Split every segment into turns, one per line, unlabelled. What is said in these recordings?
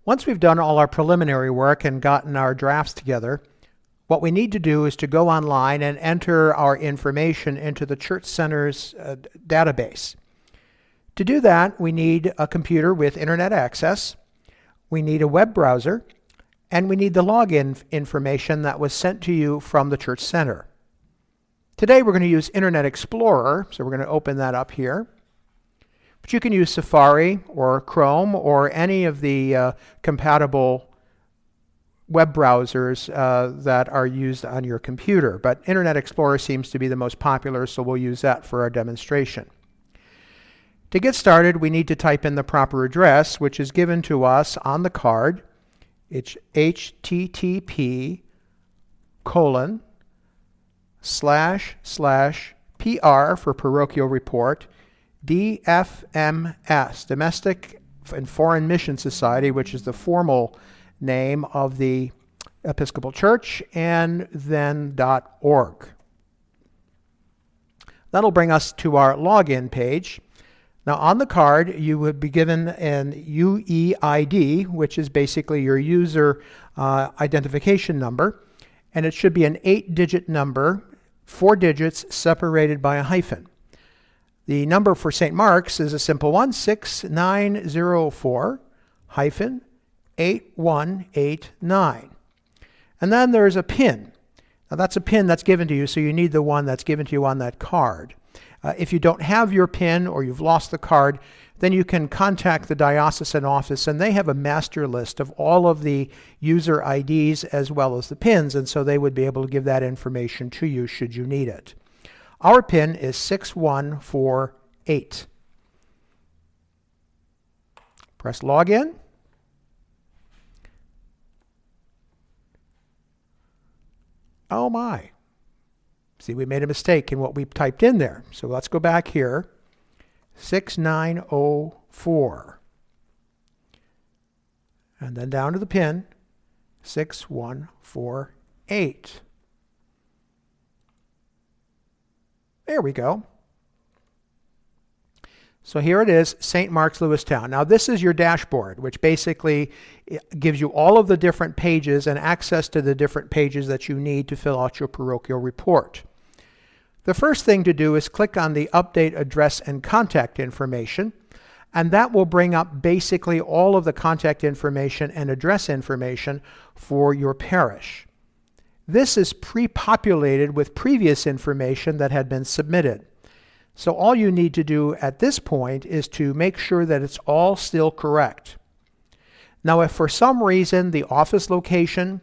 Once we've done all our preliminary work and gotten our drafts together, what we need to do is to go online and enter our information into the Church Center's database. To do that, we need a computer with internet access, we need a web browser, and we need the login information that was sent to you from the Church Center. Today we're going to use Internet Explorer, so we're going to open that up here. But you can use Safari or Chrome or any of the compatible web browsers that are used on your computer. But Internet Explorer seems to be the most popular, so we'll use that for our demonstration. To get started, we need to type in the proper address, which is given to us on the card. It's http://PR for Parochial Report, DFMS, Domestic and Foreign Mission Society, which is the formal name of the Episcopal Church, and then .org. That'll bring us to our login page. Now on the card you would be given an UEID, which is basically your user identification number, and it should be an 8-digit number, 4 digits separated by a hyphen. The number for St. Mark's is a simple one, 6904-8189. And then there's a PIN. Now that's a PIN that's given to you, so you need the one that's given to you on that card. If you don't have your PIN or you've lost the card, then you can contact the diocesan office, and they have a master list of all of the user IDs as well as the PINs, and so they would be able to give that information to you should you need it. Our PIN is 6148. Press login. Oh my. See, we made a mistake in what we typed in there. So let's go back here. 6904. And then down to the PIN, 6148. There we go. So here it is, St. Mark's, Lewistown. Now this is your dashboard, which basically gives you all of the different pages and access to the different pages that you need to fill out your parochial report. The first thing to do is click on the Update Address and Contact Information, and that will bring up basically all of the contact information and address information for your parish. This is pre-populated with previous information that had been submitted. So all you need to do at this point is to make sure that it's all still correct. Now, if for some reason the office location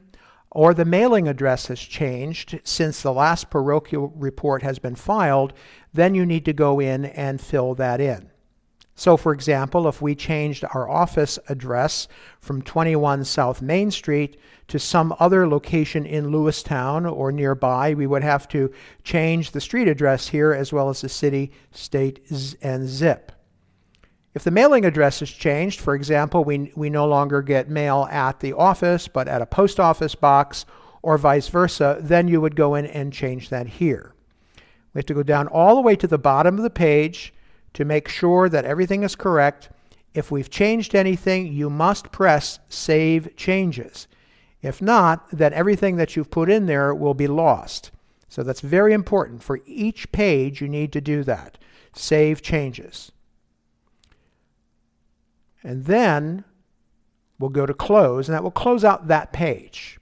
or the mailing address has changed since the last parochial report has been filed, then you need to go in and fill that in. So for example, if we changed our office address from 21 South Main Street to some other location in Lewistown or nearby, we would have to change the street address here as well as the city, state, and zip. If the mailing address is changed, for example, we no longer get mail at the office but at a post office box or vice versa, then you would go in and change that here. We have to go down all the way to the bottom of the page to make sure that everything is correct. If we've changed anything, you must press Save Changes. If not, then everything that you've put in there will be lost. So that's very important. For each page, you need to do that. Save Changes. And then we'll go to Close, and that will close out that page.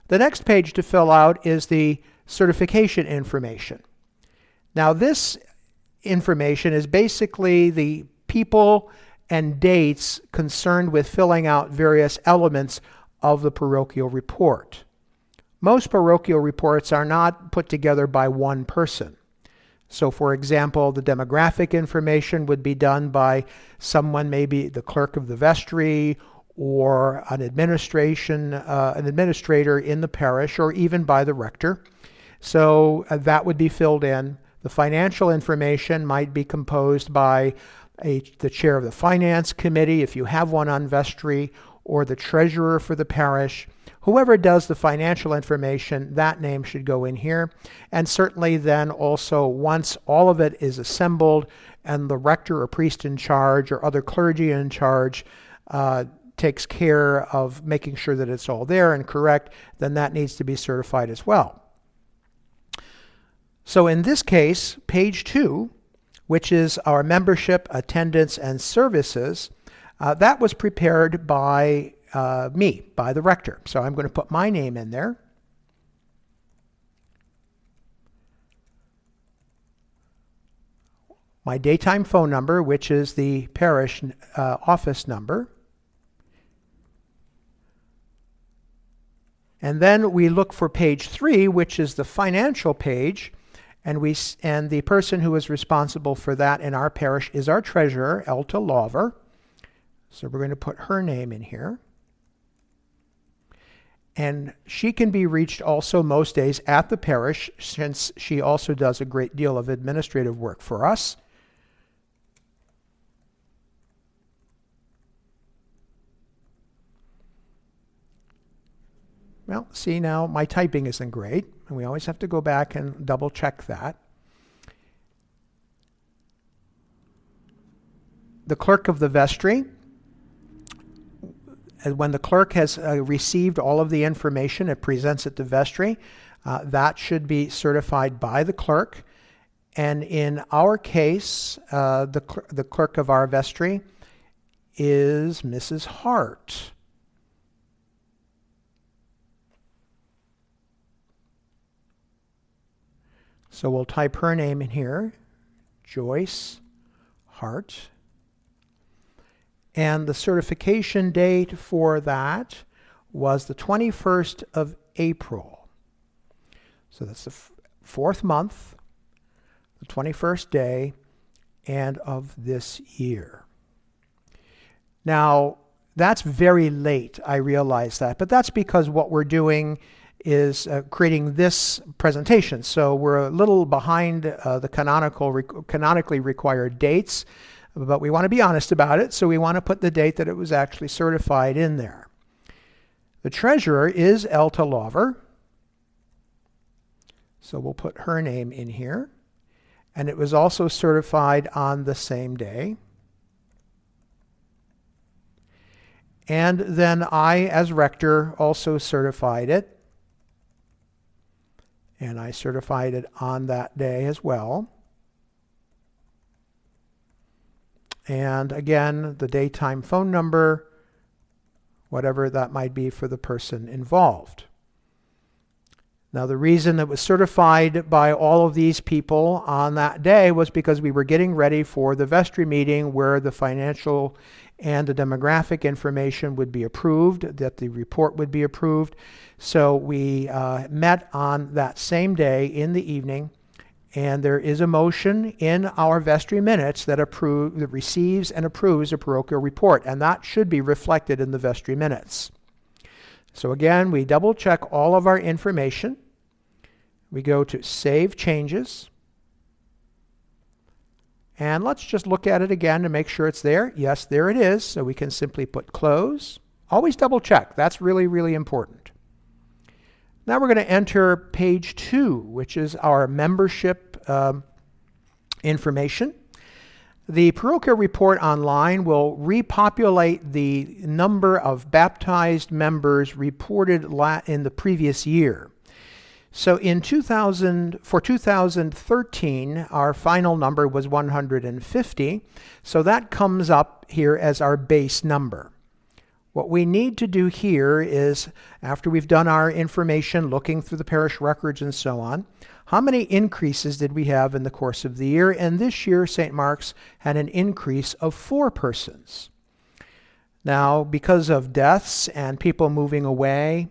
The next page to fill out is the certification information. Now this information is basically the people and dates concerned with filling out various elements of the parochial report. Most parochial reports are not put together by one person. So for example, the demographic information would be done by someone, maybe the clerk of the vestry or an administrator in the parish, or even by the rector. So that would be filled in. The financial information might be composed by the chair of the finance committee, if you have one on vestry, or the treasurer for the parish. Whoever does the financial information, that name should go in here. And certainly then also, once all of it is assembled and the rector or priest in charge or other clergy in charge takes care of making sure that it's all there and correct, then that needs to be certified as well. So in this case, page 2, which is our membership, attendance, and services, that was prepared by me, by the rector. So I'm going to put my name in there. My daytime phone number, which is the parish office number. And then we look for page 3, which is the financial page, and the person who is responsible for that in our parish is our treasurer, Elta Lawver. So we're going to put her name in here. And she can be reached also most days at the parish, since she also does a great deal of administrative work for us. Well, see, now my typing isn't great, and we always have to go back and double check that. The clerk of the vestry, when the clerk has received all of the information, it presents it to vestry. That should be certified by the clerk. And in our case, the clerk of our vestry is Mrs. Hart. So we'll type her name in here, Joyce Hart. And the certification date for that was the 21st of April. So that's the fourth month, the 21st day, and of this year. Now, that's very late, I realize that, but that's because what we're doing is creating this presentation. So we're a little behind the canonically required dates, but we want to be honest about it, so we want to put the date that it was actually certified in there. The treasurer is Elta Lawver, so we'll put her name in here. And it was also certified on the same day. And then I, as rector, also certified it. And I certified it on that day as well. And again, the daytime phone number, whatever that might be for the person involved. Now, the reason it was certified by all of these people on that day was because we were getting ready for the vestry meeting where the financial and the demographic information would be approved, that the report would be approved. So we met on that same day in the evening, and there is a motion in our vestry minutes that receives and approves a parochial report, and that should be reflected in the vestry minutes. So again, we double check all of our information. We go to Save Changes. And let's just look at it again to make sure it's there. Yes, there it is. So we can simply put Close. Always double check. That's really, really important. Now we're going to enter page 2, which is our membership information. The parochial report online will repopulate the number of baptized members reported in the previous year. So for 2013, our final number was 150. So that comes up here as our base number. What we need to do here is, after we've done our information, looking through the parish records and so on, how many increases did we have in the course of the year? And this year, St. Mark's had an increase of 4 persons. Now, because of deaths and people moving away,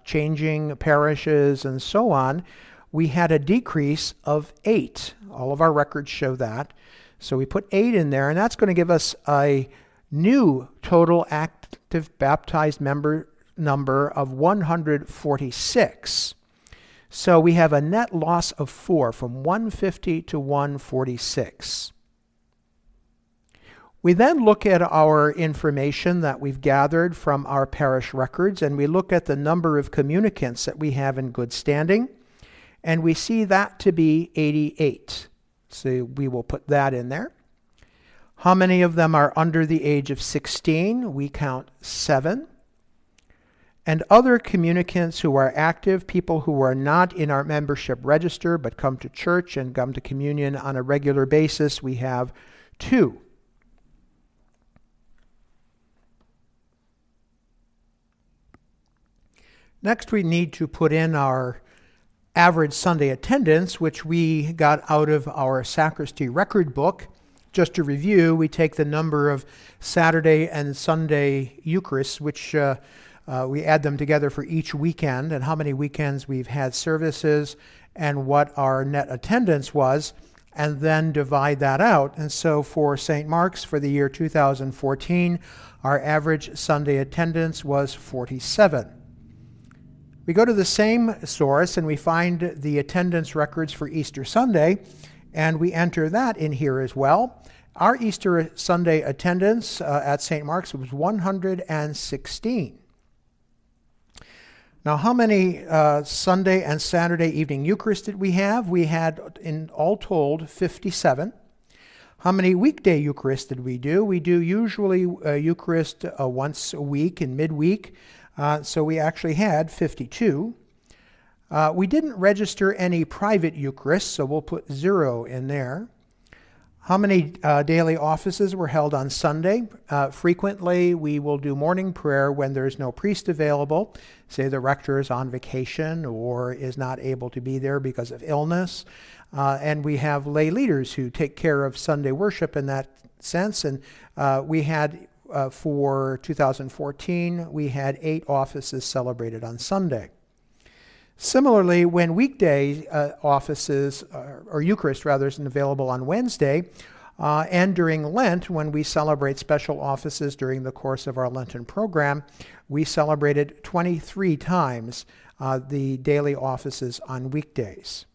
changing parishes and so on, we had a decrease of 8. All of our records show that. So we put 8 in there, and that's going to give us a new total active baptized member number of 146. So we have a net loss of 4 from 150 to 146. We then look at our information that we've gathered from our parish records, and we look at the number of communicants that we have in good standing, and we see that to be 88. So we will put that in there. How many of them are under the age of 16? We count 7. And other communicants who are active, people who are not in our membership register but come to church and come to communion on a regular basis, we have 2. Next, we need to put in our average Sunday attendance, which we got out of our sacristy record book. Just to review, we take the number of Saturday and Sunday Eucharists, which we add them together for each weekend, and how many weekends we've had services and what our net attendance was, and then divide that out. And so for St. Mark's for the year 2014, our average Sunday attendance was 47. We go to the same source and we find the attendance records for Easter Sunday, and we enter that in here as well. Our Easter Sunday attendance at St. Mark's was 116. Now, how many Sunday and Saturday evening Eucharists did we have? We had, in all told, 57. How many weekday Eucharists did we do? We do usually Eucharist once a week in midweek. So we actually had 52. We didn't register any private Eucharists, so we'll put 0 in there. How many daily offices were held on Sunday? Frequently, we will do morning prayer when there's no priest available. Say the rector is on vacation or is not able to be there because of illness. And we have lay leaders who take care of Sunday worship in that sense. And we had for 2014, we had 8 offices celebrated on Sunday. Similarly, when weekday offices, or Eucharist rather, isn't available on Wednesday, and during Lent, when we celebrate special offices during the course of our Lenten program, we celebrated 23 times the daily offices on weekdays.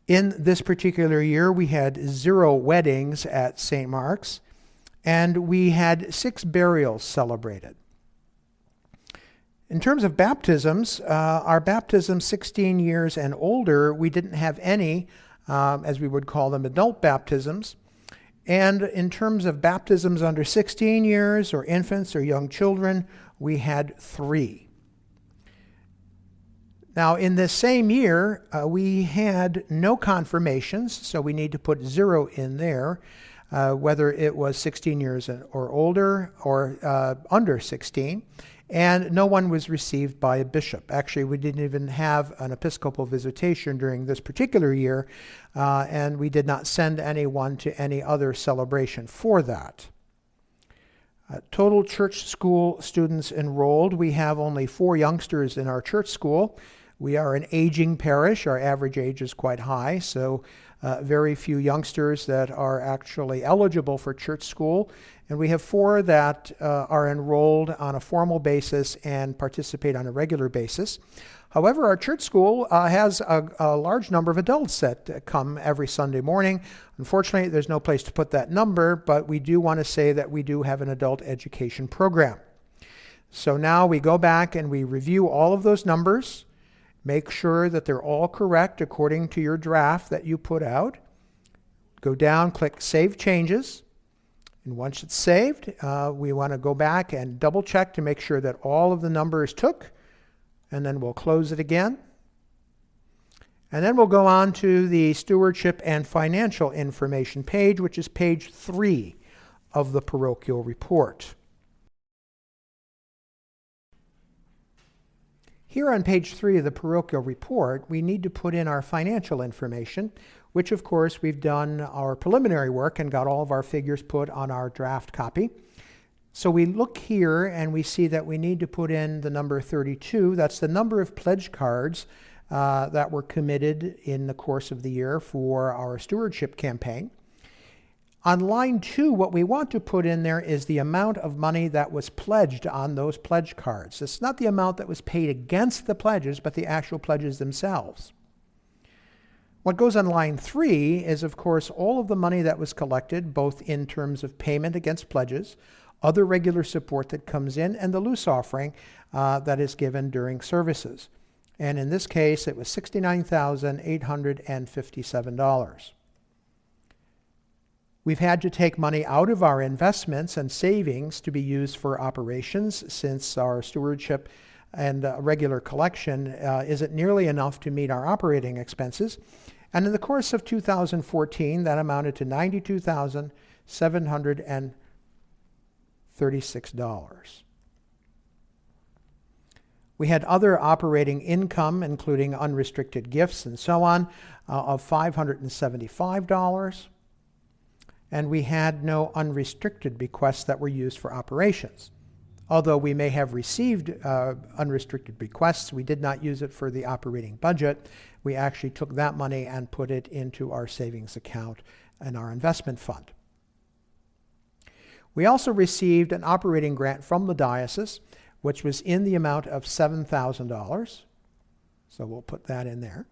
In this particular year, we had 0 weddings at St. Mark's, and we had 6 burials celebrated. In terms of baptisms, our baptisms 16 years and older, we didn't have any, as we would call them, adult baptisms. And in terms of baptisms under 16 years, or infants or young children, we had 3. Now, in this same year, we had no confirmations, so we need to put 0 in there. Whether it was 16 years or older or under 16, and no one was received by a bishop. Actually, we didn't even have an episcopal visitation during this particular year, and we did not send anyone to any other celebration for that. Total church school students enrolled, we have only 4 youngsters in our church school. We are an aging parish. Our average age is quite high, so very few youngsters that are actually eligible for church school. And we have 4 that are enrolled on a formal basis and participate on a regular basis. However, our church school has a large number of adults that come every Sunday morning. Unfortunately, there's no place to put that number, but we do want to say that we do have an adult education program. So now we go back and we review all of those numbers. Make sure that they're all correct according to your draft that you put out. Go down, click Save Changes. And once it's saved, we want to go back and double check to make sure that all of the numbers took. And then we'll close it again. And then we'll go on to the Stewardship and Financial Information page, which is page 3 of the parochial report. Here on page 3 of the parochial report, we need to put in our financial information, which of course we've done our preliminary work and got all of our figures put on our draft copy. So we look here and we see that we need to put in the number 32. That's the number of pledge cards that were committed in the course of the year for our stewardship campaign. On line 2, what we want to put in there is the amount of money that was pledged on those pledge cards. It's not the amount that was paid against the pledges, but the actual pledges themselves. What goes on line 3 is, of course, all of the money that was collected, both in terms of payment against pledges, other regular support that comes in, and the loose offering that is given during services. And in this case, it was $69,857. We've had to take money out of our investments and savings to be used for operations, since our stewardship and regular collection isn't nearly enough to meet our operating expenses. And in the course of 2014, that amounted to $92,736. We had other operating income, including unrestricted gifts and so on, of $575. And we had no unrestricted bequests that were used for operations. Although we may have received unrestricted bequests, we did not use it for the operating budget. We actually took that money and put it into our savings account and our investment fund. We also received an operating grant from the diocese, which was in the amount of $7,000. So we'll put that in there.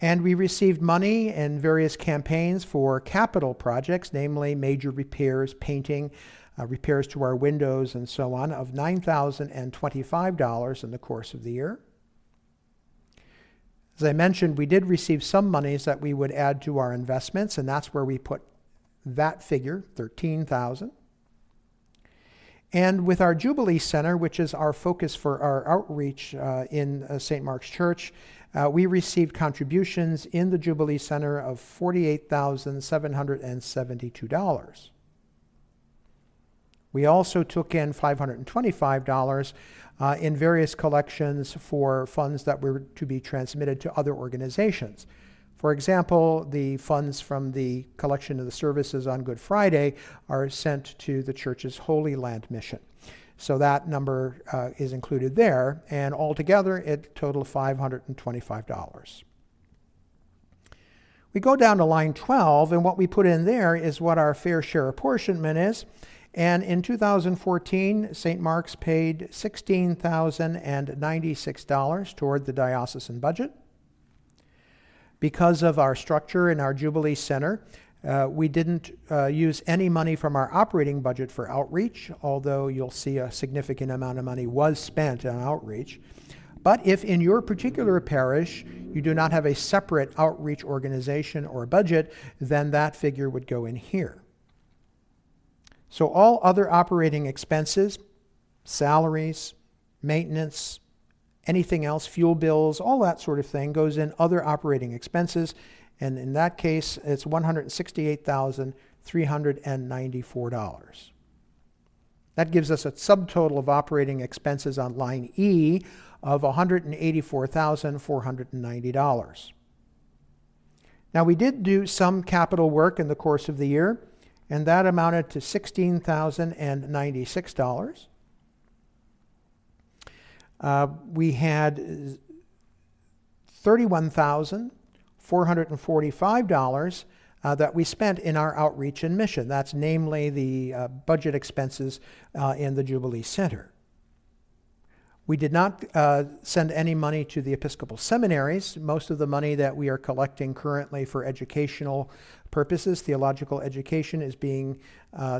And we received money in various campaigns for capital projects, namely major repairs, painting, repairs to our windows, and so on, of $9,025 in the course of the year. As I mentioned, we did receive some monies that we would add to our investments, and that's where we put that figure, $13,000. And with our Jubilee Center, which is our focus for our outreach in St. Mark's Church, we received contributions in the Jubilee Center of $48,772. We also took in $525 in various collections for funds that were to be transmitted to other organizations. For example, the funds from the collection of the services on Good Friday are sent to the church's Holy Land mission. So that number is included there, and altogether it totaled $525. We go down to line 12, and what we put in there is what our fair share apportionment is. And in 2014, St. Mark's paid $16,096 toward the diocesan budget. Because of our structure in our Jubilee Center, we didn't use any money from our operating budget for outreach, although you'll see a significant amount of money was spent on outreach. But if in your particular parish you do not have a separate outreach organization or budget, then that figure would go in here. So all other operating expenses, salaries, maintenance, anything else, fuel bills, all that sort of thing goes in other operating expenses. And in that case, it's $168,394. That gives us a subtotal of operating expenses on line E of $184,490. Now, we did do some capital work in the course of the year, and that amounted to $16,096. We had $31,445 that we spent in our outreach and mission. That's namely the budget expenses in the Jubilee Center. We did not send any money to the Episcopal seminaries. Most of the money that we are collecting currently for educational purposes, theological education, is being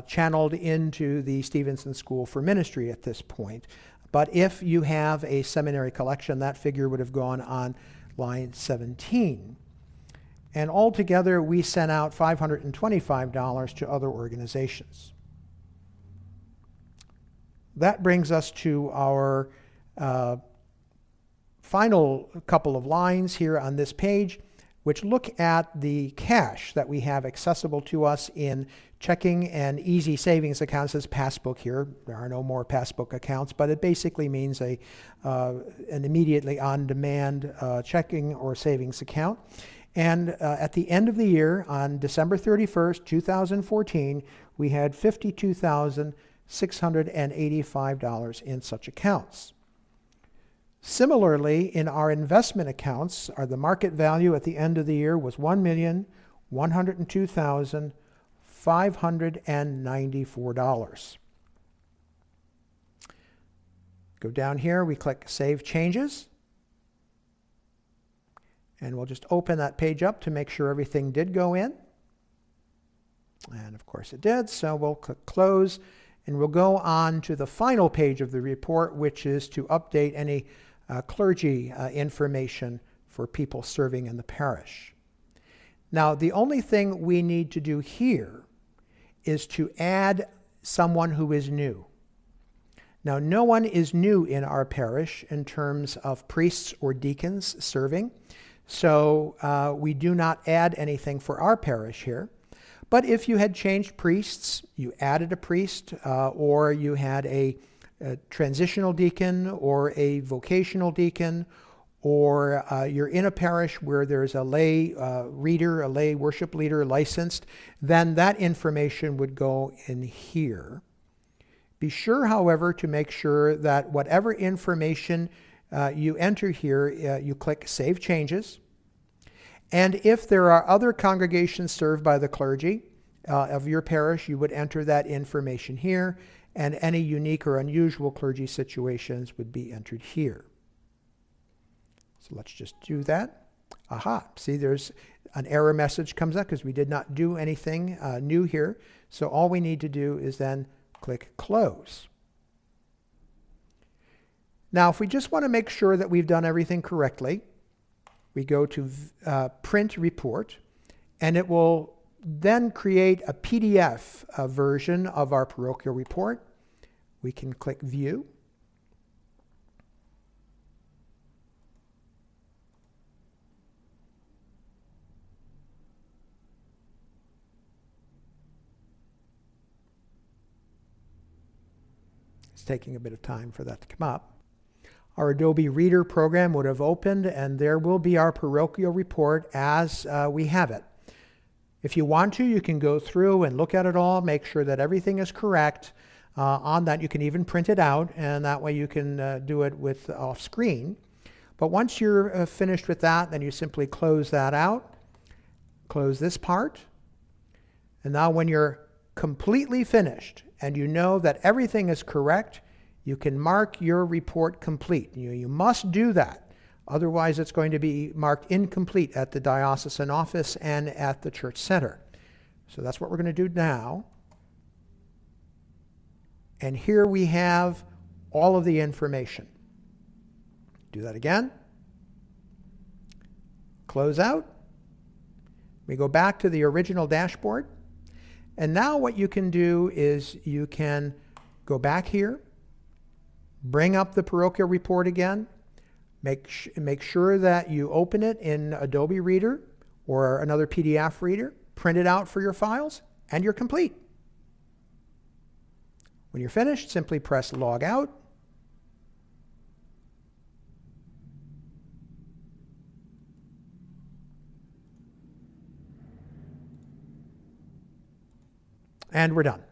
channeled into the Stevenson School for Ministry at this point. But if you have a seminary collection, that figure would have gone on line 17. And altogether, we sent out $525 to other organizations. That brings us to our final couple of lines here on this page, which look at the cash that we have accessible to us in checking and easy savings accounts. As passbook here. There are no more passbook accounts, but it basically means an immediately on-demand checking or savings account. And at the end of the year, on December 31st, 2014, we had $52,685 in such accounts. Similarly, in our investment accounts, the market value at the end of the year was $1,102,594. Go down here, we click Save Changes. And we'll just open that page up to make sure everything did go in. And of course it did, so we'll click Close. And we'll go on to the final page of the report, which is to update any clergy information for people serving in the parish. Now, the only thing we need to do here is to add someone who is new. Now, no one is new in our parish in terms of priests or deacons serving, so we do not add anything for our parish here. But if you had changed priests, you added a priest, or you had a transitional deacon or a vocational deacon, or you're in a parish where there's a lay reader, a lay worship leader licensed, then that information would go in here. Be sure, however, to make sure that whatever information you enter here, you click Save Changes. And if there are other congregations served by the clergy of your parish, you would enter that information here, and any unique or unusual clergy situations would be entered here. So let's just do that. Aha, see, there's an error message comes up because we did not do anything new here. So all we need to do is then click Close. Now, if we just want to make sure that we've done everything correctly, we go to Print Report, and it will then create a PDF version of our parochial report. We can click View. It's taking a bit of time for that to come up. Our Adobe Reader program would have opened, and there will be our parochial report as we have it. If you want to, you can go through and look at it all, make sure that everything is correct. On that, you can even print it out, and that way you can do it with off screen. But once you're finished with that, then you simply close that out, close this part. And now when you're completely finished and you know that everything is correct, you can mark your report complete. You must do that. Otherwise, it's going to be marked incomplete at the diocesan office and at the church center. So that's what we're going to do now. And here we have all of the information. Do that again. Close out. We go back to the original dashboard. And now what you can do is you can go back here, bring up the parochial report again, make sure that you open it in Adobe Reader or another PDF reader, print it out for your files, and you're complete. When you're finished, simply press Log Out. And we're done.